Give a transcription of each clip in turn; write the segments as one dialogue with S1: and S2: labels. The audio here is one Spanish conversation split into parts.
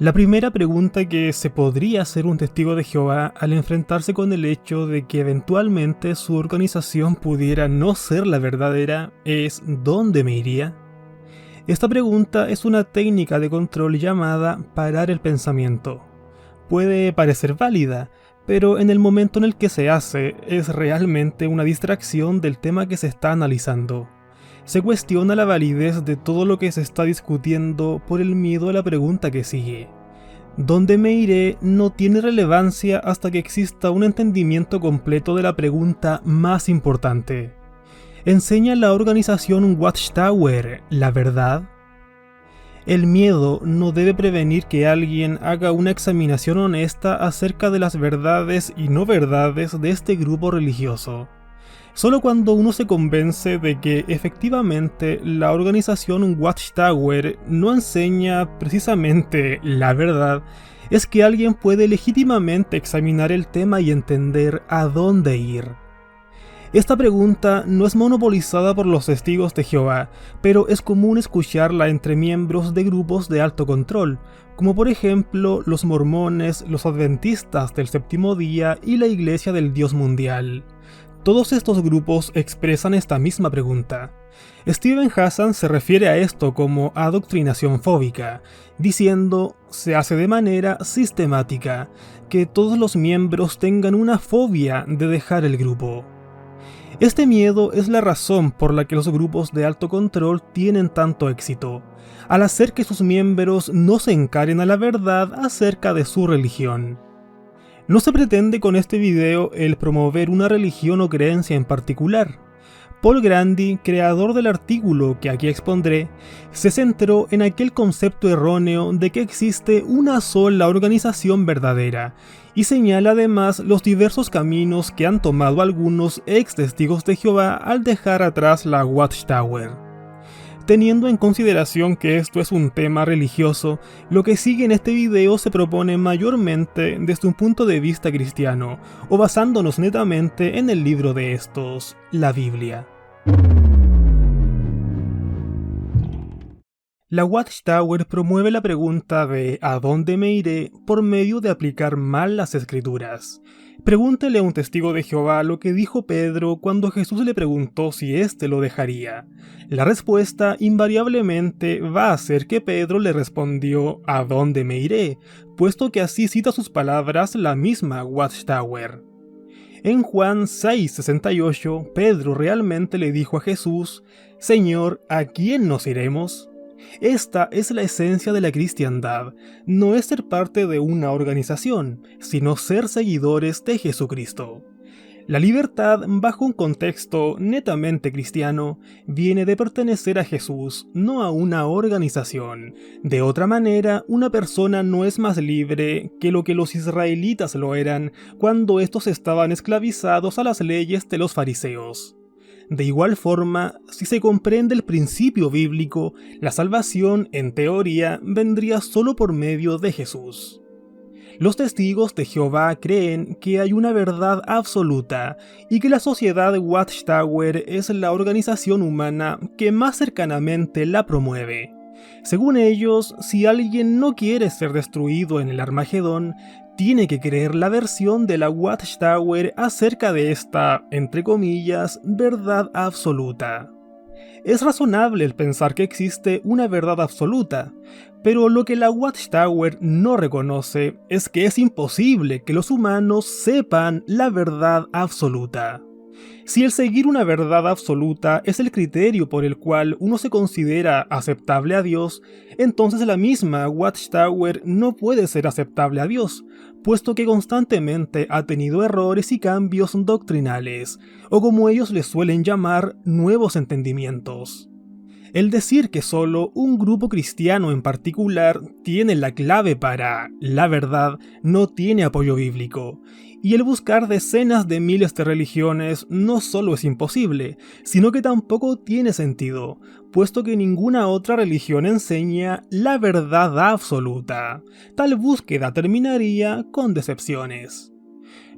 S1: La primera pregunta que se podría hacer un testigo de Jehová al enfrentarse con el hecho de que eventualmente su organización pudiera no ser la verdadera es ¿dónde me iría? Esta pregunta es una técnica de control llamada parar el pensamiento. Puede parecer válida, pero en el momento en el que se hace es realmente una distracción del tema que se está analizando. Se cuestiona la validez de todo lo que se está discutiendo por el miedo a la pregunta que sigue. ¿Dónde me iré? No tiene relevancia hasta que exista un entendimiento completo de la pregunta más importante. ¿Enseña la organización Watchtower la verdad? El miedo no debe prevenir que alguien haga una examinación honesta acerca de las verdades y no verdades de este grupo religioso. Solo cuando uno se convence de que efectivamente la organización Watchtower no enseña precisamente la verdad, es que alguien puede legítimamente examinar el tema y entender a dónde ir. Esta pregunta no es monopolizada por los testigos de Jehová, pero es común escucharla entre miembros de grupos de alto control, como por ejemplo los mormones, los adventistas del séptimo día y la Iglesia del Dios Mundial. Todos estos grupos expresan esta misma pregunta. Steven Hassan se refiere a esto como adoctrinación fóbica, diciendo se hace de manera sistemática, que todos los miembros tengan una fobia de dejar el grupo. Este miedo es la razón por la que los grupos de alto control tienen tanto éxito, al hacer que sus miembros no se encaren a la verdad acerca de su religión. No se pretende con este video el promover una religión o creencia en particular. Paul Grandi, creador del artículo que aquí expondré, se centró en aquel concepto erróneo de que existe una sola organización verdadera, y señala además los diversos caminos que han tomado algunos ex testigos de Jehová al dejar atrás la Watchtower. Teniendo en consideración que esto es un tema religioso, lo que sigue en este video se propone mayormente desde un punto de vista cristiano, o basándonos netamente en el libro de estos, la Biblia. La Watchtower promueve la pregunta de ¿a dónde me iré? Por medio de aplicar mal las escrituras. Pregúntele a un testigo de Jehová lo que dijo Pedro cuando Jesús le preguntó si éste lo dejaría. La respuesta invariablemente va a ser que Pedro le respondió ¿a dónde me iré?, puesto que así cita sus palabras la misma Watchtower. En Juan 6:68, Pedro realmente le dijo a Jesús: Señor, ¿a quién nos iremos? Esta es la esencia de la cristiandad, no es ser parte de una organización, sino ser seguidores de Jesucristo. La libertad, bajo un contexto netamente cristiano, viene de pertenecer a Jesús, no a una organización. De otra manera, una persona no es más libre que lo que los israelitas lo eran cuando estos estaban esclavizados a las leyes de los fariseos. De igual forma, si se comprende el principio bíblico, la salvación, en teoría, vendría solo por medio de Jesús. Los testigos de Jehová creen que hay una verdad absoluta y que la sociedad Watchtower es la organización humana que más cercanamente la promueve. Según ellos, si alguien no quiere ser destruido en el Armagedón, tiene que creer la versión de la Watchtower acerca de esta, entre comillas, verdad absoluta. Es razonable el pensar que existe una verdad absoluta, pero lo que la Watchtower no reconoce es que es imposible que los humanos sepan la verdad absoluta. Si el seguir una verdad absoluta es el criterio por el cual uno se considera aceptable a Dios, entonces la misma Watchtower no puede ser aceptable a Dios, puesto que constantemente ha tenido errores y cambios doctrinales, o como ellos les suelen llamar, nuevos entendimientos. El decir que solo un grupo cristiano en particular tiene la clave para la verdad no tiene apoyo bíblico, y el buscar decenas de miles de religiones no solo es imposible, sino que tampoco tiene sentido, puesto que ninguna otra religión enseña la verdad absoluta. Tal búsqueda terminaría con decepciones.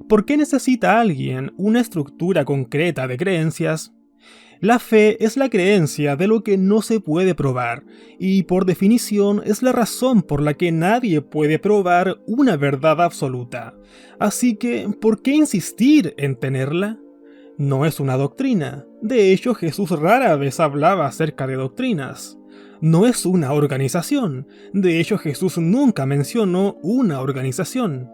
S1: ¿Por qué necesita alguien una estructura concreta de creencias? La fe es la creencia de lo que no se puede probar, y por definición es la razón por la que nadie puede probar una verdad absoluta. Así que, ¿por qué insistir en tenerla? No es una doctrina. De hecho, Jesús rara vez hablaba acerca de doctrinas. No es una organización. De hecho, Jesús nunca mencionó una organización.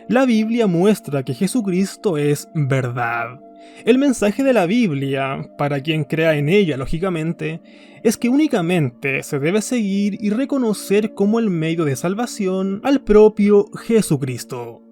S1: La Biblia muestra que Jesucristo es verdad. El mensaje de la Biblia, para quien crea en ella lógicamente, es que únicamente se debe seguir y reconocer como el medio de salvación al propio Jesucristo.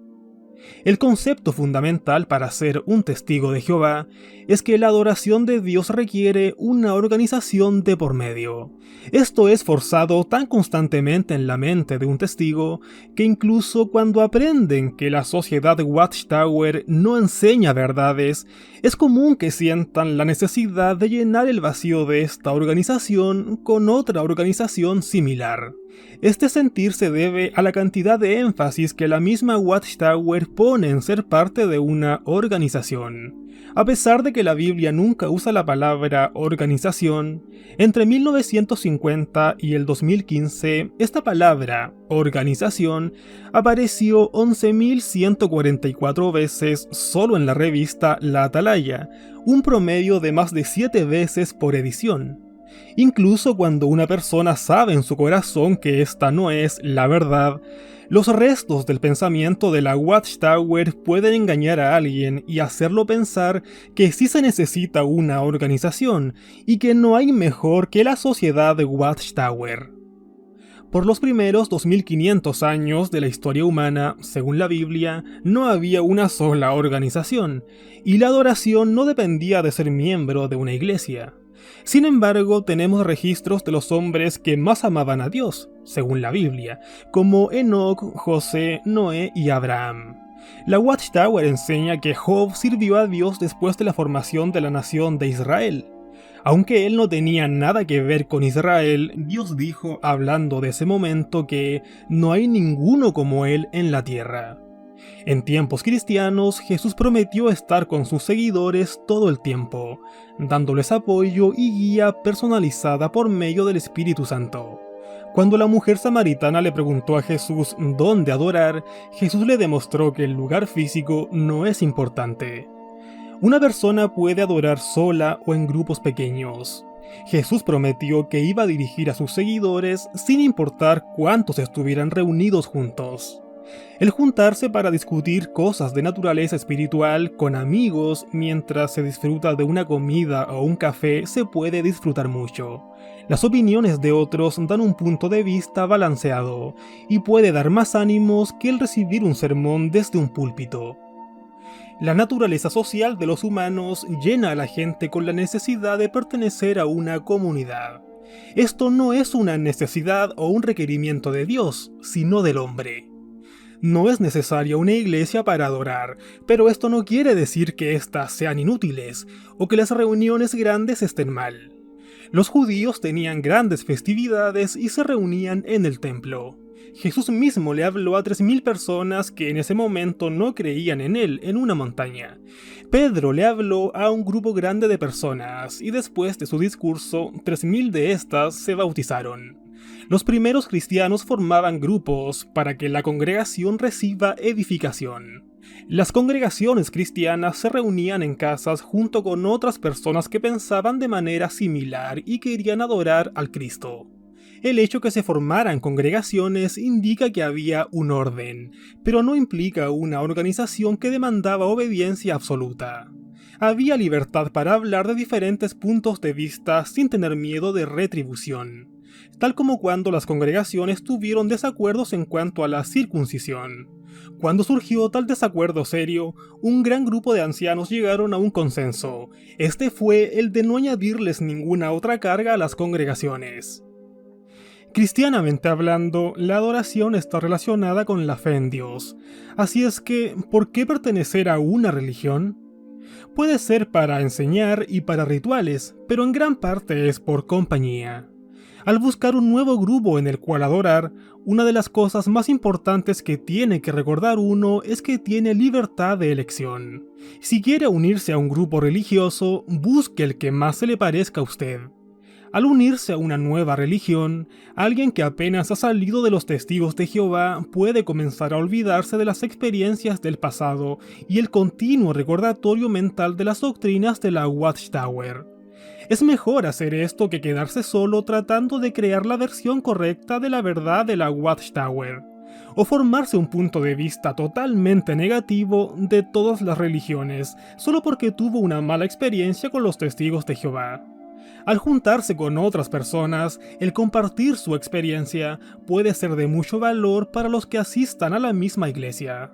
S1: El concepto fundamental para ser un testigo de Jehová es que la adoración de Dios requiere una organización de por medio. Esto es forzado tan constantemente en la mente de un testigo que incluso cuando aprenden que la sociedad Watchtower no enseña verdades, es común que sientan la necesidad de llenar el vacío de esta organización con otra organización similar. Este sentir se debe a la cantidad de énfasis que la misma Watchtower pone en ser parte de una organización. A pesar de que la Biblia nunca usa la palabra organización, entre 1950 y el 2015, esta palabra, organización, apareció 11.144 veces solo en la revista La Atalaya, un promedio de más de 7 veces por edición. Incluso cuando una persona sabe en su corazón que esta no es la verdad, los restos del pensamiento de la Watchtower pueden engañar a alguien y hacerlo pensar que sí se necesita una organización y que no hay mejor que la sociedad de Watchtower. Por los primeros 2500 años de la historia humana, según la Biblia, no había una sola organización, y la adoración no dependía de ser miembro de una iglesia. Sin embargo, tenemos registros de los hombres que más amaban a Dios, según la Biblia, como Enoc, José, Noé y Abraham. La Watchtower enseña que Job sirvió a Dios después de la formación de la nación de Israel. Aunque él no tenía nada que ver con Israel, Dios dijo, hablando de ese momento, que no hay ninguno como él en la tierra. En tiempos cristianos, Jesús prometió estar con sus seguidores todo el tiempo, dándoles apoyo y guía personalizada por medio del Espíritu Santo. Cuando la mujer samaritana le preguntó a Jesús dónde adorar, Jesús le demostró que el lugar físico no es importante. Una persona puede adorar sola o en grupos pequeños. Jesús prometió que iba a dirigir a sus seguidores sin importar cuántos estuvieran reunidos juntos. El juntarse para discutir cosas de naturaleza espiritual con amigos mientras se disfruta de una comida o un café se puede disfrutar mucho. Las opiniones de otros dan un punto de vista balanceado y puede dar más ánimos que el recibir un sermón desde un púlpito. La naturaleza social de los humanos llena a la gente con la necesidad de pertenecer a una comunidad. Esto no es una necesidad o un requerimiento de Dios, sino del hombre. No es necesaria una iglesia para adorar, pero esto no quiere decir que éstas sean inútiles o que las reuniones grandes estén mal. Los judíos tenían grandes festividades y se reunían en el templo. Jesús mismo le habló a 3.000 personas que en ese momento no creían en él en una montaña. Pedro le habló a un grupo grande de personas y después de su discurso, 3.000 de estas se bautizaron. Los primeros cristianos formaban grupos para que la congregación reciba edificación. Las congregaciones cristianas se reunían en casas junto con otras personas que pensaban de manera similar y querían adorar al Cristo. El hecho que se formaran congregaciones indica que había un orden, pero no implica una organización que demandaba obediencia absoluta. Había libertad para hablar de diferentes puntos de vista sin tener miedo de retribución, tal como cuando las congregaciones tuvieron desacuerdos en cuanto a la circuncisión. Cuando surgió tal desacuerdo serio, un gran grupo de ancianos llegaron a un consenso. Este fue el de no añadirles ninguna otra carga a las congregaciones. Cristianamente hablando, la adoración está relacionada con la fe en Dios. Así es que, ¿por qué pertenecer a una religión? Puede ser para enseñar y para rituales, pero en gran parte es por compañía. Al buscar un nuevo grupo en el cual adorar, una de las cosas más importantes que tiene que recordar uno es que tiene libertad de elección. Si quiere unirse a un grupo religioso, busque el que más se le parezca a usted. Al unirse a una nueva religión, alguien que apenas ha salido de los testigos de Jehová puede comenzar a olvidarse de las experiencias del pasado y el continuo recordatorio mental de las doctrinas de la Watchtower. Es mejor hacer esto que quedarse solo tratando de crear la versión correcta de la verdad de la Watchtower, o formarse un punto de vista totalmente negativo de todas las religiones, solo porque tuvo una mala experiencia con los testigos de Jehová. Al juntarse con otras personas, el compartir su experiencia puede ser de mucho valor para los que asistan a la misma iglesia.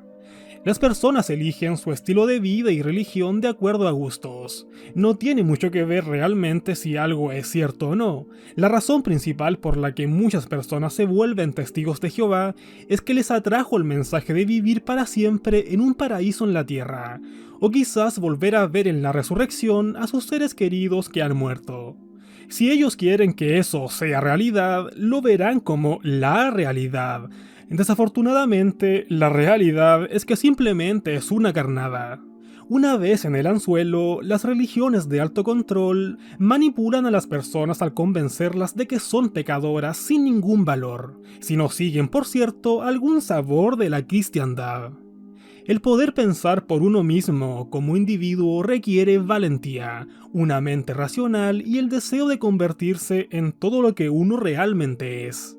S1: Las personas eligen su estilo de vida y religión de acuerdo a gustos. No tiene mucho que ver realmente si algo es cierto o no. La razón principal por la que muchas personas se vuelven testigos de Jehová es que les atrajo el mensaje de vivir para siempre en un paraíso en la tierra, o quizás volver a ver en la resurrección a sus seres queridos que han muerto. Si ellos quieren que eso sea realidad, lo verán como la realidad. Desafortunadamente, la realidad es que simplemente es una carnada. Una vez en el anzuelo, las religiones de alto control manipulan a las personas al convencerlas de que son pecadoras sin ningún valor, si no siguen, por cierto, algún sabor de la cristiandad. El poder pensar por uno mismo como individuo requiere valentía, una mente racional y el deseo de convertirse en todo lo que uno realmente es.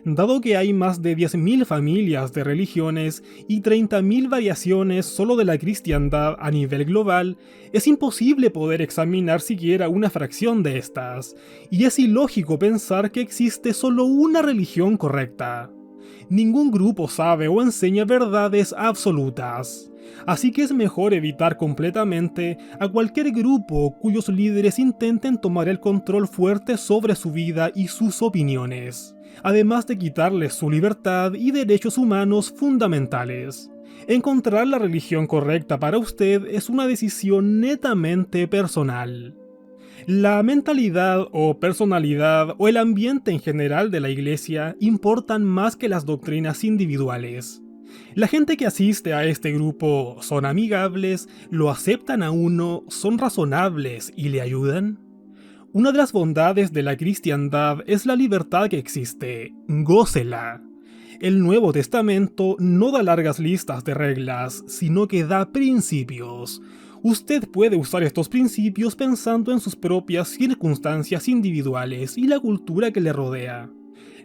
S1: Dado que hay más de 10.000 familias de religiones y 30.000 variaciones solo de la cristiandad a nivel global, es imposible poder examinar siquiera una fracción de estas, y es ilógico pensar que existe solo una religión correcta. Ningún grupo sabe o enseña verdades absolutas, así que es mejor evitar completamente a cualquier grupo cuyos líderes intenten tomar el control fuerte sobre su vida y sus opiniones, además de quitarles su libertad y derechos humanos fundamentales. Encontrar la religión correcta para usted es una decisión netamente personal. La mentalidad o personalidad o el ambiente en general de la iglesia importan más que las doctrinas individuales. La gente que asiste a este grupo son amigables, lo aceptan a uno, son razonables y le ayudan. Una de las bondades de la cristiandad es la libertad que existe. Gócela. El Nuevo Testamento no da largas listas de reglas, sino que da principios. Usted puede usar estos principios pensando en sus propias circunstancias individuales y la cultura que le rodea.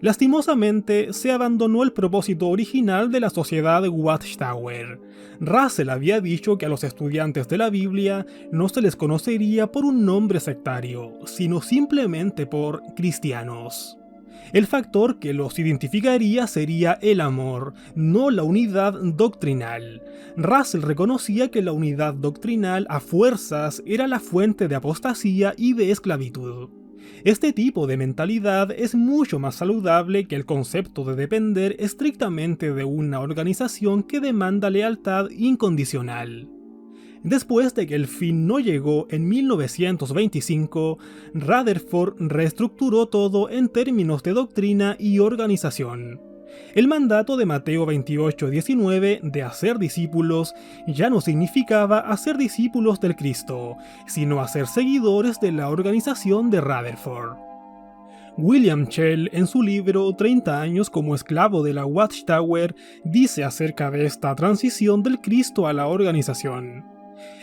S1: Lastimosamente, se abandonó el propósito original de la sociedad Watchtower. Russell había dicho que a los estudiantes de la Biblia no se les conocería por un nombre sectario, sino simplemente por cristianos. El factor que los identificaría sería el amor, no la unidad doctrinal. Russell reconocía que la unidad doctrinal a fuerzas era la fuente de apostasía y de esclavitud. Este tipo de mentalidad es mucho más saludable que el concepto de depender estrictamente de una organización que demanda lealtad incondicional. Después de que el fin no llegó en 1925, Rutherford reestructuró todo en términos de doctrina y organización. El mandato de Mateo 28:19 de hacer discípulos ya no significaba hacer discípulos del Cristo, sino hacer seguidores de la organización de Rutherford. William Shell, en su libro 30 años como esclavo de la Watchtower, dice acerca de esta transición del Cristo a la organización.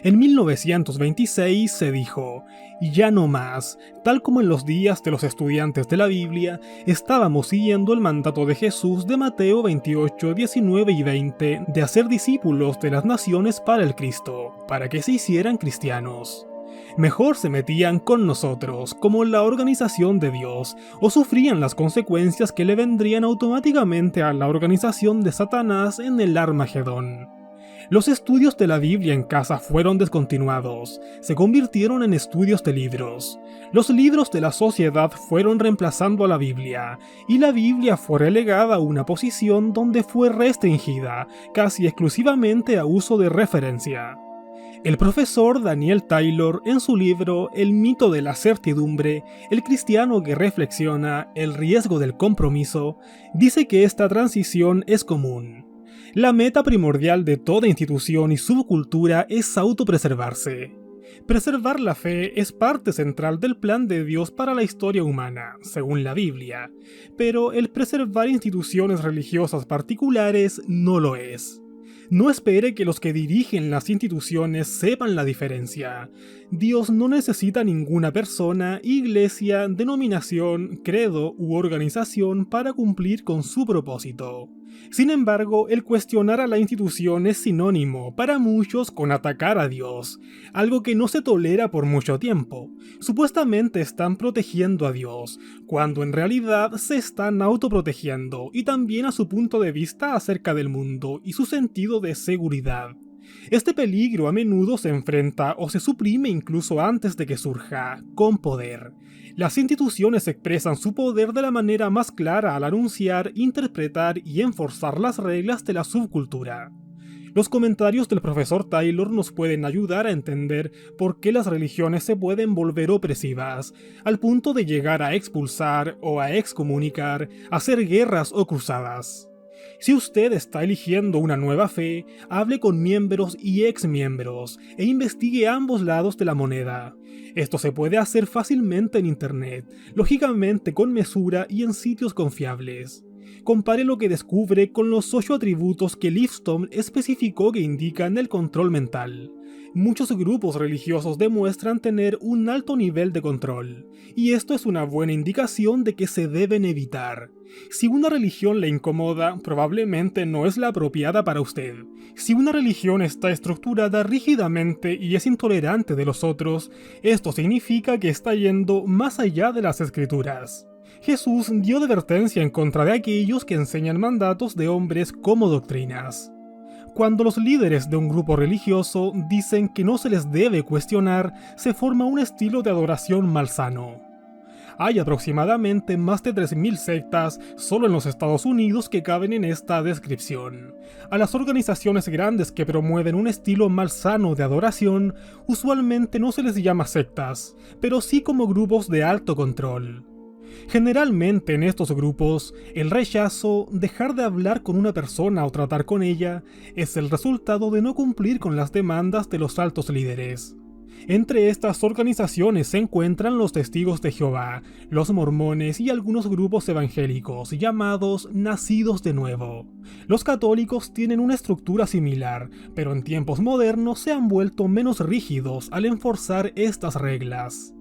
S1: En 1926 se dijo, ya no más, tal como en los días de los estudiantes de la Biblia, estábamos siguiendo el mandato de Jesús de Mateo 28, 19 y 20 de hacer discípulos de las naciones para el Cristo, para que se hicieran cristianos. Mejor se metían con nosotros, como la organización de Dios, o sufrían las consecuencias que le vendrían automáticamente a la organización de Satanás en el Armagedón. Los estudios de la Biblia en casa fueron descontinuados, se convirtieron en estudios de libros. Los libros de la sociedad fueron reemplazando a la Biblia, y la Biblia fue relegada a una posición donde fue restringida, casi exclusivamente a uso de referencia. El profesor Daniel Taylor, en su libro El mito de la certidumbre, el cristiano que reflexiona el riesgo del compromiso, dice que esta transición es común. La meta primordial de toda institución y subcultura es autopreservarse. Preservar la fe es parte central del plan de Dios para la historia humana, según la Biblia, pero el preservar instituciones religiosas particulares no lo es. No espere que los que dirigen las instituciones sepan la diferencia. Dios no necesita ninguna persona, iglesia, denominación, credo u organización para cumplir con su propósito. Sin embargo, el cuestionar a la institución es sinónimo, para muchos, con atacar a Dios, algo que no se tolera por mucho tiempo. Supuestamente están protegiendo a Dios, cuando en realidad se están autoprotegiendo, y también a su punto de vista acerca del mundo y su sentido de seguridad. Este peligro a menudo se enfrenta o se suprime incluso antes de que surja, con poder. Las instituciones expresan su poder de la manera más clara al anunciar, interpretar y enforzar las reglas de la subcultura. Los comentarios del profesor Taylor nos pueden ayudar a entender por qué las religiones se pueden volver opresivas, al punto de llegar a expulsar o a excomunicar, hacer guerras o cruzadas. Si usted está eligiendo una nueva fe, hable con miembros y exmiembros e investigue ambos lados de la moneda. Esto se puede hacer fácilmente en internet, lógicamente con mesura y en sitios confiables. Compare lo que descubre con los 8 atributos que Lifton especificó que indican el control mental. Muchos grupos religiosos demuestran tener un alto nivel de control, y esto es una buena indicación de que se deben evitar. Si una religión le incomoda, probablemente no es la apropiada para usted. Si una religión está estructurada rígidamente y es intolerante de los otros, esto significa que está yendo más allá de las escrituras. Jesús dio advertencia en contra de aquellos que enseñan mandatos de hombres como doctrinas. Cuando los líderes de un grupo religioso dicen que no se les debe cuestionar, se forma un estilo de adoración malsano. Hay aproximadamente más de 3.000 sectas solo en los Estados Unidos que caben en esta descripción. A las organizaciones grandes que promueven un estilo malsano de adoración, usualmente no se les llama sectas, pero sí como grupos de alto control. Generalmente en estos grupos, el rechazo, dejar de hablar con una persona o tratar con ella, es el resultado de no cumplir con las demandas de los altos líderes. Entre estas organizaciones se encuentran los Testigos de Jehová, los Mormones y algunos grupos evangélicos llamados Nacidos de Nuevo. Los católicos tienen una estructura similar, pero en tiempos modernos se han vuelto menos rígidos al enforzar estas reglas.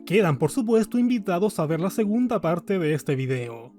S1: Quedan por supuesto invitados a ver la segunda parte de este video.